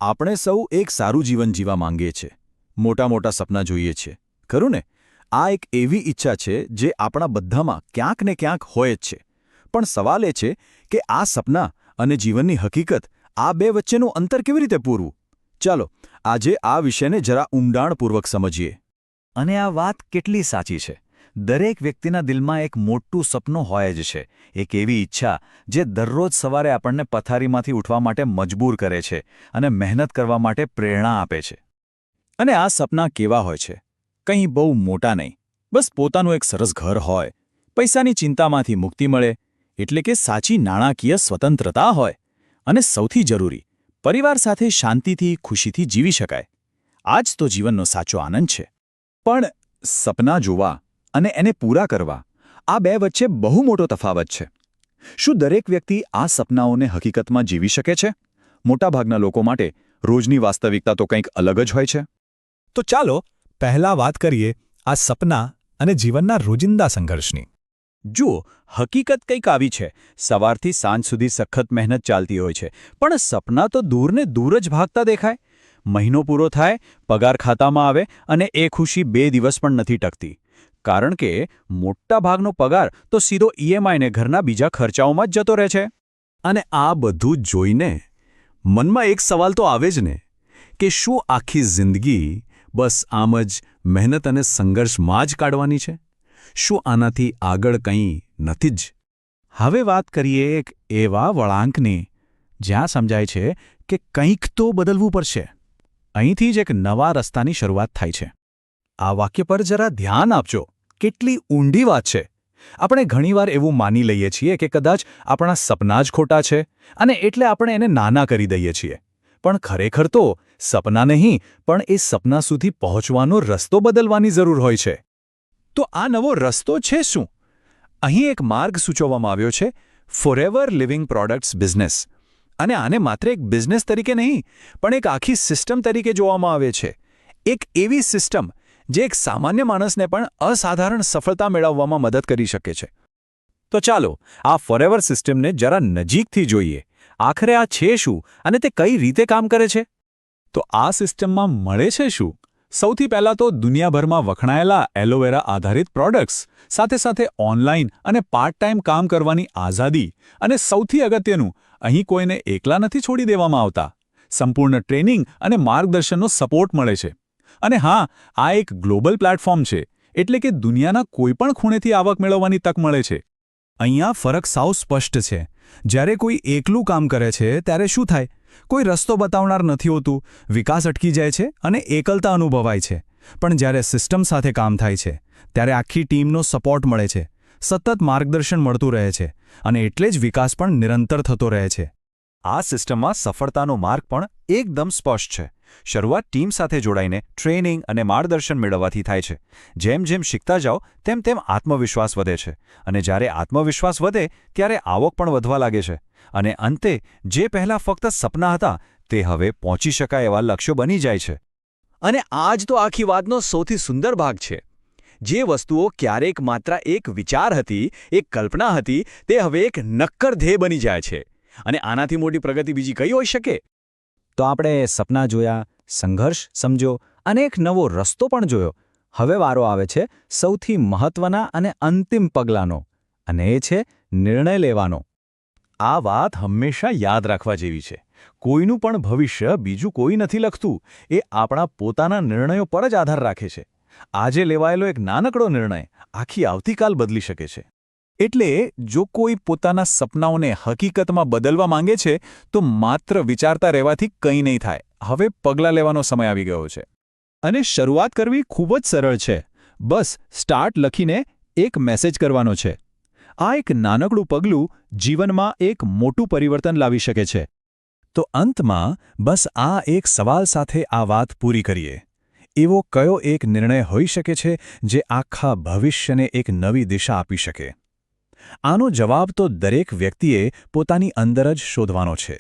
આપણે સૌ એક સારું જીવન જીવવા માંગીએ છીએ, મોટા મોટા સપના જોઈએ છીએ, ખરું ને? આ એક એવી ઈચ્છા છે જે આપણા બધામાં ક્યાંક ને ક્યાંક હોય જ છે. પણ સવાલ એ છે કે આ સપના અને જીવનની હકીકત, આ બે વચ્ચેનું અંતર કેવી રીતે પૂરવું? ચાલો આજે આ વિષયને જરા ઊંડાણપૂર્વક સમજીએ. અને આ વાત કેટલી સાચી છે. દરેક વ્યક્તિના દિલમાં એક મોટું સપનું હોય જ છે, એક એવી ઈચ્છા જે દરરોજ સવારે આપણને પથારીમાંથી ઉઠવા માટે મજબૂર કરે છે અને મહેનત કરવા માટે પ્રેરણા આપે છે. અને આ સપના કેવા હોય છે? કંઈ બહુ મોટા નહીં, બસ પોતાનું એક સરસ ઘર હોય, પૈસાની ચિંતામાંથી મુક્તિ મળે, એટલે કે સાચી નાણાકીય સ્વતંત્રતા હોય, અને સૌથી જરૂરી, પરિવાર સાથે શાંતિથી ખુશીથી જીવી શકાય. આ જ તો જીવનનો સાચો આનંદ છે. પણ સપના જોવા અને એને પૂરા કરવા, આ બે વચ્ચે બહુ મોટો તફાવત છે. શું દરેક વ્યક્તિ આ સપનાઓને હકીકતમાં જીવી શકે છે? મોટાભાગના લોકો માટે રોજની વાસ્તવિકતા તો કંઈક અલગ જ હોય છે. તો ચાલો પહેલા વાત કરીએ આ સપના અને જીવનના રોજિંદા સંઘર્ષની. જુઓ, હકીકત કંઈક આવી છે. સવારથી સાંજ સુધી સખત મહેનત ચાલતી હોય છે, પણ સપના તો દૂરને દૂર જ ભાગતા દેખાય. મહિનો પૂરો થાય, પગાર ખાતામાં આવે અને એ ખુશી 2 દિવસ પણ નથી ટકતી. કારણ કે મોટા ભાગનો પગાર તો સીધો ઈએમઆઈ ને ઘરના બીજા ખર્ચાઓમાં જ જતો રહે છે. અને આ બધું જોઈને મનમાં એક સવાલ તો આવે જ ને, કે શું આખી જિંદગી બસ આમ જ મહેનત અને સંઘર્ષમાં જ કાઢવાની છે? શું આનાથી આગળ કંઈ નથી જ? હવે વાત કરીએ એક એવા વળાંકની જ્યાં સમજાય છે કે કંઈક તો બદલવું પડશે. અહીંથી જ એક નવા રસ્તાની શરૂઆત થાય છે. આ વાક્ય પર જરા ધ્યાન આપજો. કેટલી ઊંડી વાત છે. આપણે ઘણીવાર એવું માની લઈએ છીએ કે કદાચ આપણા સપના જ ખોટા છે અને એટલે આપણે એને નાના કરી દઈએ છીએ. પણ ખરેખર તો સપના નહીં, પણ એ સપના સુધી પહોંચવાનો રસ્તો બદલવાની જરૂર હોય છે. તો આ નવો રસ્તો છે શું? અહીં એક માર્ગ સૂચવવામાં આવ્યો છે, ફોરએવર લિવિંગ પ્રોડક્ટ્સ બિઝનેસ. અને આને માત્ર એક બિઝનેસ તરીકે નહીં, પણ એક આખી સિસ્ટમ તરીકે જોવામાં આવે છે. એક એવી સિસ્ટમ જે એક સામાન્ય માણસને પણ અસાધારણ સફળતા મેળવવામાં મદદ કરી શકે છે. તો ચાલો આ ફોરએવર સિસ્ટમને જરા નજીકથી જોઈએ. આખરે આ છે શું અને તે કઈ રીતે કામ કરે છે? તો આ સિસ્ટમમાં મળે છે શું? સૌથી પહેલાં તો દુનિયાભરમાં વખણાયેલા એલોવેરા આધારિત પ્રોડક્ટ્સ, સાથે સાથે ઓનલાઈન અને પાર્ટ ટાઈમ કામ કરવાની આઝાદી, અને સૌથી અગત્યનું, અહીં કોઈને એકલા નથી છોડી દેવામાં આવતા. સંપૂર્ણ ટ્રેનિંગ અને માર્ગદર્શનનો સપોર્ટ મળે છે. અને હા, આ એક ગ્લોબલ પ્લેટફોર્મ છે, એટલે કે દુનિયાના કોઈપણ ખૂણેથી આવક મેળવવાની તક મળે છે. અહીંયા ફરક સાવ સ્પષ્ટ છે. જ્યારે કોઈ એકલું કામ કરે છે ત્યારે શું થાય? કોઈ રસ્તો બતાવનાર નથી હોતું, વિકાસ અટકી જાય છે અને એકલતા અનુભવાય છે. પણ જ્યારે સિસ્ટમ સાથે કામ થાય છે ત્યારે આખી ટીમનો સપોર્ટ મળે છે, સતત માર્ગદર્શન મળતું રહે છે, અને એટલે જ વિકાસ પણ નિરંતર થતો રહે છે. આ સિસ્ટમમાં સફળતાનો માર્ગ પણ એકદમ સ્પષ્ટ છે. શરૂઆત ટીમ સાથે જોડાઈને ટ્રેનિંગ અને માર્ગદર્શન મેળવવાથી થાય છે. જેમ જેમ શીખતા જાઓ તેમ તેમ આત્મવિશ્વાસ વધે છે, અને જ્યારે આત્મવિશ્વાસ વધે ત્યારે આવક પણ વધવા લાગે છે. અને અંતે જે પહેલાં ફક્ત સપના હતા તે હવે પહોંચી શકાય એવા લક્ષ્યો બની જાય છે. અને આ જ તો આખી વાતનો સૌથી સુંદર ભાગ છે. જે વસ્તુઓ ક્યારેક માત્ર એક વિચાર હતી, એક કલ્પના હતી, તે હવે એક નક્કર ધ્યેય બની જાય છે. અને આનાથી મોટી પ્રગતિ બીજી કઈ હોઈ શકે? તો આપણે સપના જોયા, સંઘર્ષ સમજો અને એક નવો રસ્તો પણ જોયો. હવે વારો આવે છે સૌથી મહત્વના અને અંતિમ પગલાંનો, અને એ છે નિર્ણય લેવાનો. આ વાત હંમેશા યાદ રાખવા જેવી છે. કોઈનું પણ ભવિષ્ય બીજું કોઈ નથી લખતું. એ આપણા પોતાના નિર્ણયો પર જ આધાર રાખે છે. આજે લેવાયેલો એક નાનકડો નિર્ણય આખી આવતીકાલ બદલી શકે છે. એટલે જો કોઈ પોતાના સપનાઓને હકીકતમાં બદલવા માંગે છે તો માત્ર વિચારતા રહેવાથી કંઈ નહીં થાય. હવે પગલાં લેવાનો સમય આવી ગયો છે. અને શરૂઆત કરવી ખૂબ જ સરળ છે. બસ સ્ટાર્ટ લખીને એક મેસેજ કરવાનો છે. આ એક નાનકડું પગલું જીવનમાં એક મોટું પરિવર્તન લાવી શકે છે. તો અંતમાં બસ આ એક સવાલ સાથે આ વાત પૂરી કરીએ. એવો કયો એક નિર્ણય હોઈ શકે છે જે આખા ભવિષ્યને એક નવી દિશા આપી શકે? આનો જવાબ તો દરેક વ્યક્તિએ પોતાની અંદર જ શોધવાનો છે.